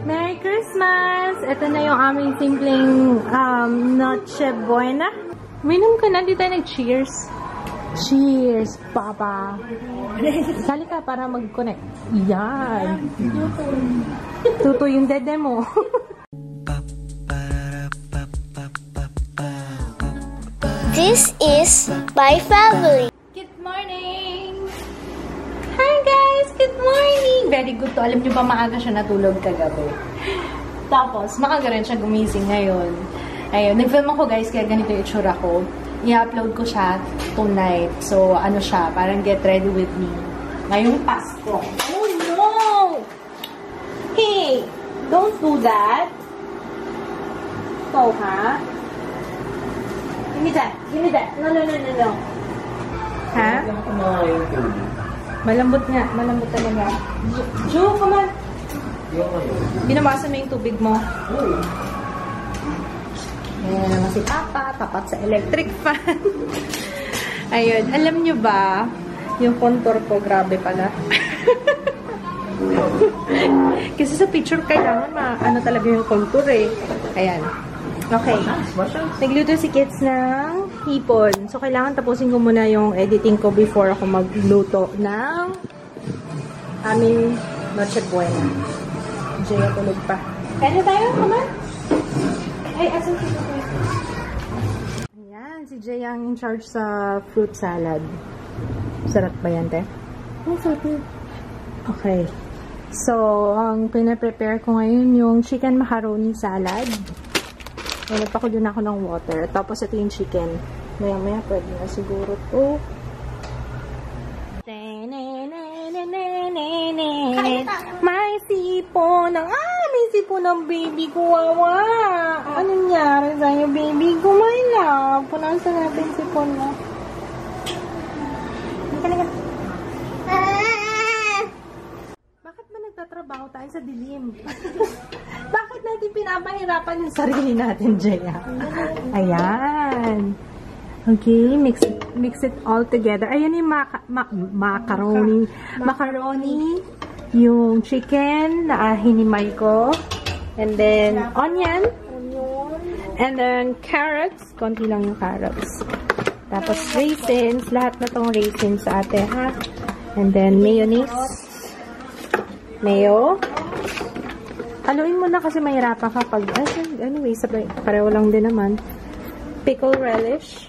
Merry Christmas! Ito na yung aming simpleng Noche Buena. Minom ka na, di tayo nag-cheers. Cheers, Papa! Sali ka para mag-connect. Yan! Tuto yung dede mo. This is my family. Good morning! Hi guys! Good morning! Very good to. Alam nyo ba, maaga siya natulog kagabi. Tapos, maaga rin siya gumising ngayon. Ayun, nag-film ako guys, kaya ganito yung itsura ko. I-upload ko siya tonight. So, ano siya, parang get ready with me. Ngayong Pasko. Oh no! Hey! Don't do that! So, ha? Give me that! Give me that! No, no, no, no, no. Ha? Malambot nga. Malambot talaga. Joe, come on! Binabasa mo yung tubig mo. Ayan naman si Papa, tapat sa electric fan. Ayun, alam nyo ba, yung contour ko, grabe pala. Kasi sa picture, kailangan ano talaga yung contour eh. Ayan. Okay. Nagluto si Kids ng hipon. So, kailangan tapusin ko muna yung editing ko before ako magluto ng aming Noche Buena. Jaya tulog pa. Kaya tayo, mama? Ay, asan si Jay? Ayan, si Jay ang in charge sa fruit salad. Sarap ba yan, te? Oh, sarap yun. Okay. So, ang pinaprepare ko ngayon yung chicken macaroni salad. Nagpakulo na ako ng water. Tapos ito yung chicken. Maya-maya, pwede na siguro to. May sipon ng may sipon ng baby ko, wawa. Anong nangyari sa'yo, baby ko? My love. Punasan natin sipon mo. Bakit ba nagtatrabaho tayo sa dilim? Bakit natin pinapahirapan yung sarili natin, Jaya? Ayan. Okay, mix it all together. Ayan yung macaroni. Macaroni. Yung chicken na hinimay ko. And then, onion. And then, carrots. Konti lang yung carrots. Tapos, raisins. Lahat na tong raisins sa ate, ha? And then, mayonnaise. Mayo. Haluin mo na kasi mahirapan kapag, anyway, pareho lang din naman. Pickle relish.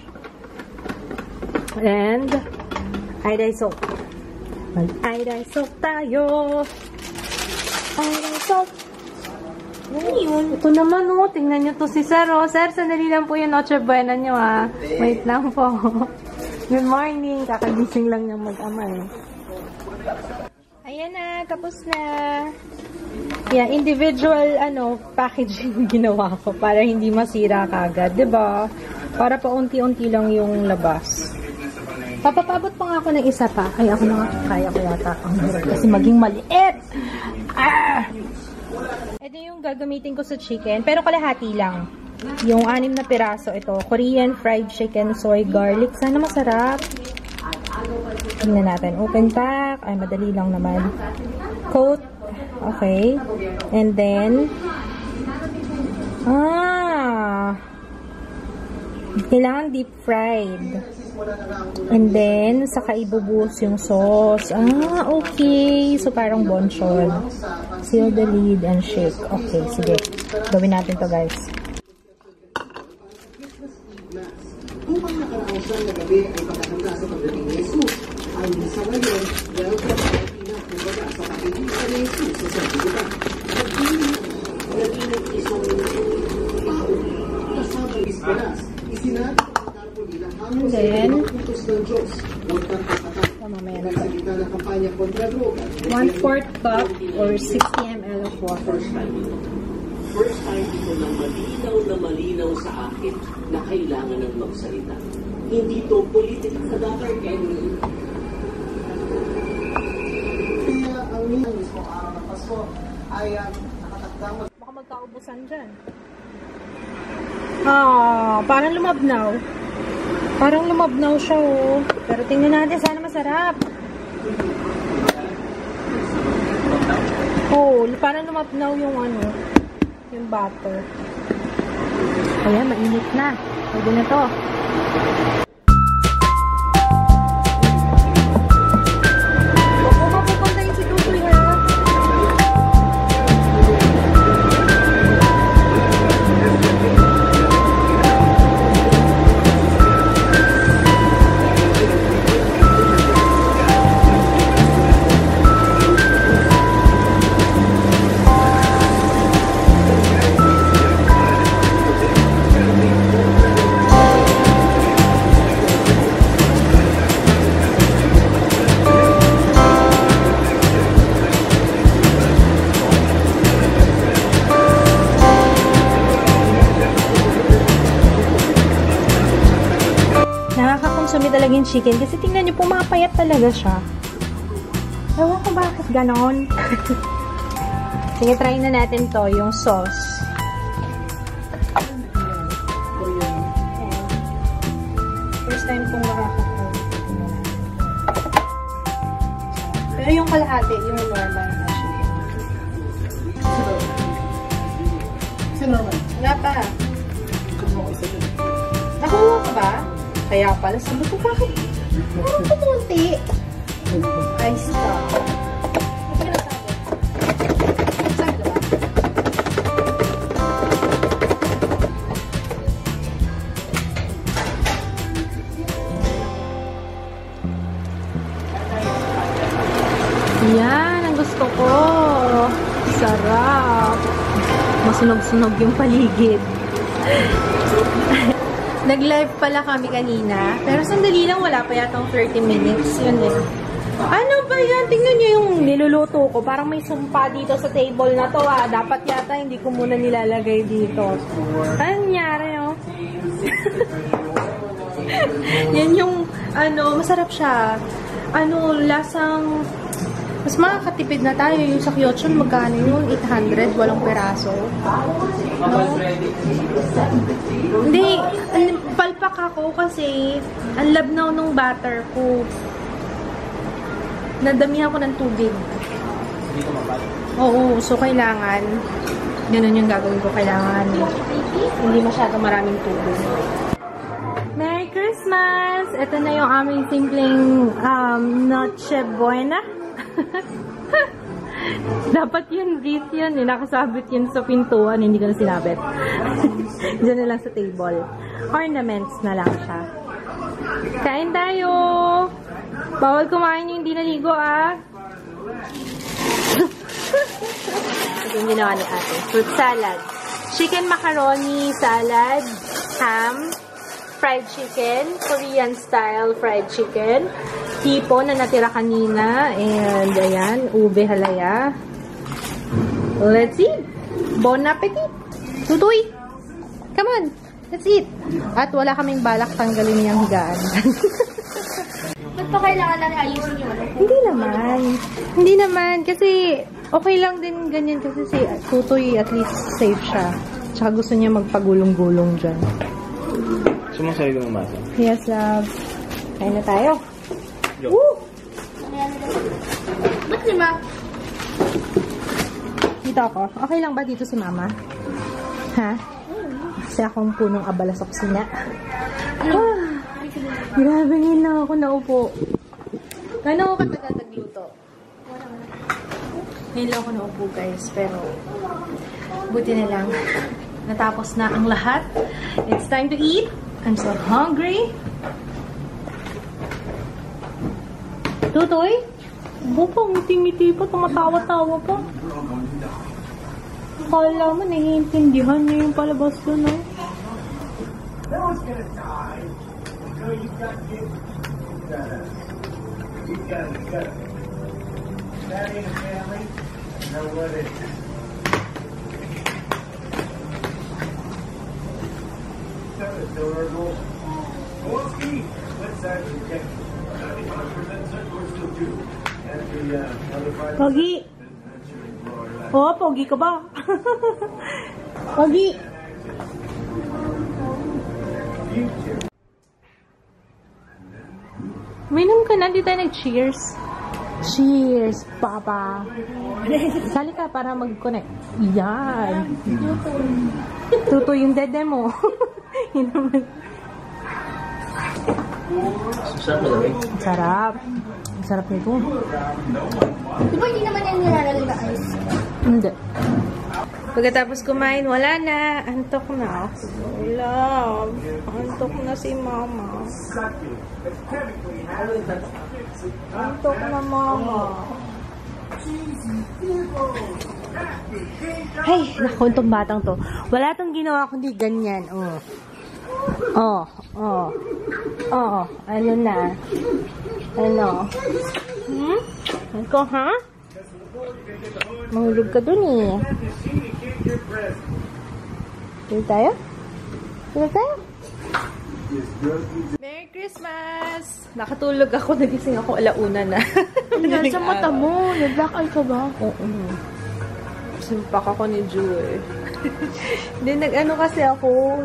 And, iodine salt. Mag-iodine salt tayo. Iodine salt. Ano yun? Ito naman, tingnan nyo to si Sir. Sir, sandali lang po yung Noche Buena nyo, ha. Wait lang po. Good morning. Kakagising lang niyang mag-ama, eh. Ayan na, tapos na. Yeah, individual packaging ginawa ko para hindi masira kagad, 'di ba? Para paunti-unti lang yung labas. Papapabot pa nga ako ng isa pa. Ay, ako na kaya ko yata. Kasi maging maliit. Ito yung gagamitin ko sa chicken, pero kalahati lang. Yung 6 na piraso ito, Korean fried chicken soy garlic. Sana masarap. Tingnan natin. Open pack. Ay, madali lang naman. Coat. Okay. And then, kailangan deep fried. And then, saka ibubuhos yung sauce. Okay. So, parang bonchon. Seal the lid and shake. Okay, sige. Gawin natin to, guys. Upang nakaraosan na gabi ay pagkakanta sa pagdating ni Jesus. Ang misa ngayon, dahil sa pinakabaga sa pagkakita ni Jesus sa sandibutan. Naging isang kasabang isperas. Isinabi ang karpo nila hanggang sa utos ng Diyos. Huwag kang patatak. Nagsalita ng kampanya kontra droga. 1/4 cup or 60 ml of water. First time ito nang malinaw sa akin na kailangan ng magsalita. Hindi to politika sa Dr. Kenny. Kaya ang mismo araw ng Pasko ay nakatakdang Baka magkaubusan dyan. Parang lumabnaw. Parang lumabnaw siya, oh. Pero tingnan natin, sana masarap. Oh, parang lumabnaw yung ano, yung butter. Ayan, mainit na. Pwede na to. Nakakakonsumi talaga yung chicken kasi tingnan nyo, pumapayat talaga siya. Ewan ko bakit ganon. Sige, try na natin to, yung sauce. First time kong makakakuha. Pero yung kalahati, yung normal na chicken. Kasi normal. Wala pa. Nakuha ka ba? Kaya pala, sabi ko, bakit? Parang kumunti. Ay, stop. Hindi ka nasabi. Sabi ka ba? Yan, ang gusto ko. Sarap. Masunog-sunog yung paligid. Nag-live pala kami kanina. Pero sandali lang, wala pa yatang 30 minutes. Yun eh. Ano ba yan? Tingnan nyo yung niluluto ko. Parang may sumpa dito sa table na to ah. Dapat yata hindi ko muna nilalagay dito. Ano nangyari oh? Yan yung, ano, masarap siya. Ano, lasang, mas makakatipid na tayo. Yung sa Kyochon, magkano yun? 800, walang peraso. No? Hindi, palpak ako kasi ang labnaw nung butter ko. Nadamihan ko ng tubig. Oo, so kailangan ganun yung gagawin ko. Kailangan hindi masyado maraming tubig. Merry Christmas! Ito na yung aming simpleng Noche Buena. Dapat yun, wreath yun. Nakasabit yun sa pintuan. Hindi ko na sinabit. Diyan na lang sa table. Ornaments na lang siya. Kain tayo! Bawal kumain yung hindi naligo, ah. Ito yung ginawa ni ate. Fruit salad. Chicken macaroni salad. Ham. Fried chicken. Korean style fried chicken. Hipon na natira kanina. And, ayan, ube halaya. Let's eat. Bon appetit. Tutoy. Come on. Let's eat. At wala kaming balak tanggalin niyang higaan. Ba't pa kailangan natin ayusin yung ano? Hindi naman. Hindi naman. Kasi, okay lang din ganyan kasi si Tutoy at least safe siya. Tsaka gusto niya magpagulong-gulong dyan. Sumasali ng masa. Yes, love. Kain na tayo. Yo. Woo! Ba't lima? Dito ako. Okay lang ba dito si mama? Ha? Kasi akong punong abala sa kusina. Grabe, ngayon lang ako naupo. Gano'n ako katagal nagluto? Ngayon lang ako naupo, guys. Pero, buti na lang. Natapos na ang lahat. It's time to eat. I'm so hungry. Tutoy? Bukang ngiti-ngiti pa. Tumatawa-tawa pa. Akala mo, naiintindihan niya yung palabas ko, no? Pogi! Oh, pogi ka ba? Pogi! Minom ka na, di tayo nag-cheers. Cheers, Papa. Sali ka para mag-connect. Yan. Tuto yung dede mo. Yun naman. Sarap na rin. Sarap. Ang sarap nito. Di ba hindi naman yan nilalagay na ice? Hindi. Pagkatapos kumain, wala na. Antok na. Wala. Antok na si Mama. Antok na, Mama. Ay, naku, itong batang to. Wala itong ginawa kundi ganyan. Oh. Ano na? Ano? Ako, ha? Mahulog ka dun eh. Dito tayo? Dito tayo? Merry Christmas! Nakatulog ako, nagising ako alauna na. Sa mata mo, nag-black eye ka ba? Oo. Simpak ako ni Ju eh. Hindi, nag-ano kasi ako,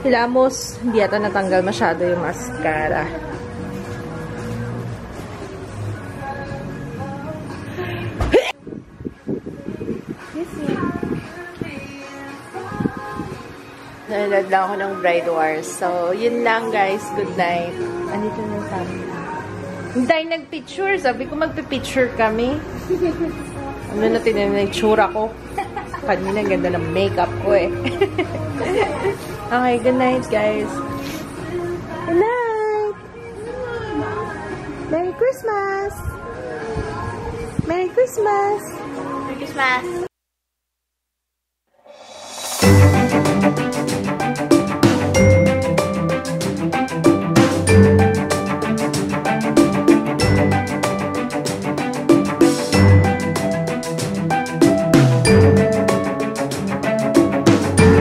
hilamos, hindi ata natanggal masyado yung mascara. Nanonood lang ako ng Bride Wars. So, yun lang guys. Good night. Andito na yung family. Hindi nag-picture. Sabi ko magpi-picture kami. Ano na tinanin yung tsura ko. Kanina ganda ng makeup ko eh. Okay, good night guys. Good night! Merry Christmas! Merry Christmas! Merry Christmas!